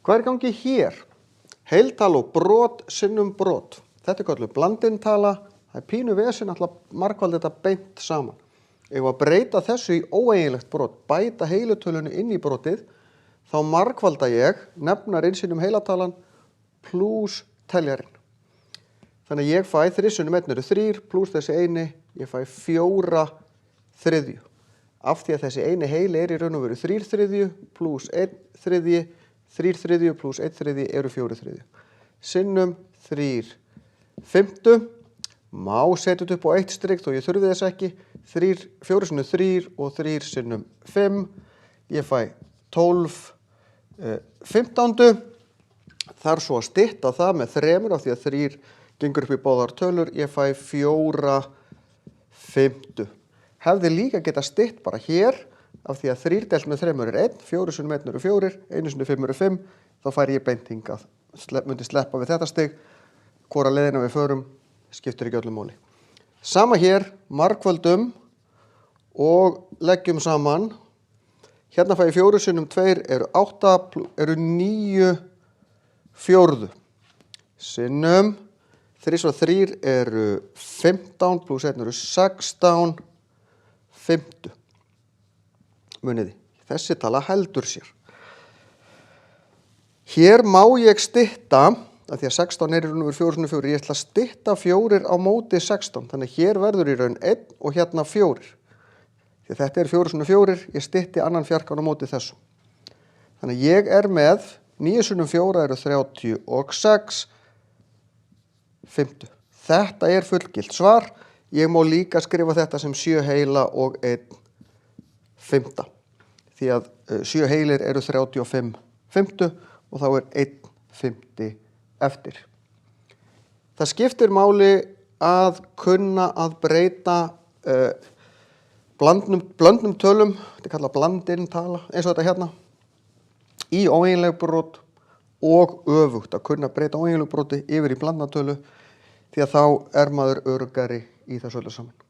Hvað gangi hér? Heiltal og brot sinnum brot. Þetta kallað blandintala. Það pínu vesen alltaf margfald þetta beint saman. Ef að breyta þessu í óeiginlegt brot, bæta heilutölunni inn í brotið, þá margfalda ég nefnar sinnum heilatalan pluss teljarinn. Þannig að ég fæ 3 sinnum 1 eru 3 pluss þessi eini, ég fæ 4 þriðju. Af því að þessi eini heili í raun og veru 3 þriðju pluss 1 þriðji, 3 þriðju pluss 1 þriðji eru 4 þriðju. Sinnum 3 fimmtu. Má setja þetta upp á 1 strik þó ég þurfi þess ekki. 4 sinnum 3 og 3 sinnum 5. Ég fæ 12 15. Þarf svo að stytta það með 3 af því að 3 gengur upp í báðar tölur. Ég fæ 4 5. Hefði líka geta stytt bara hér af því að 3 deilt með 3 er 1, 4 sinnum 1 eru 4, 1 sinnum 5 eru 5. Þá fær ég beint hingað. Myndi sleppa við þetta stig. Hvora leiðina við förum skiptir ekki öllu máli. Sama hér, margföldum og leggjum saman. Hérna fæ ég 4 sinnum 2 eru 8, eru 9 fjórðu. Sinnum 3 og 3 eru 15 pluss 1 eru 16 fimmtu. Muniði, þessi tala heldur sér. Hér má ég stytta af því að 16 er í raun og veru 4 sinnum 4. Ég ætla að stytta 4 á móti 16. Þannig að hér verður í raun 1 og hérna 4. Því að þetta er 4 sinnum 4. Ég stytti annan fjarkan á móti þessu. Þannig að ég er með 9 sinnum 4 eru 36 fimmtu. Þetta er fullgilt svar. Ég má líka skrifa þetta sem 7 heila og 1 fimmta. Því að 7 heilir eru 35 fimmtu og þá er 1 fimmti eftir. Það skiptir máli að kunna að breyta blöndnum tölum, þetta er kallað blandintala, eins og þetta hérna, í óeiginleg brot og öfugt, að kunna breyta óeiginleg broti yfir í blandnatölu, því að þá er maður öruggari í þessu öllu saman.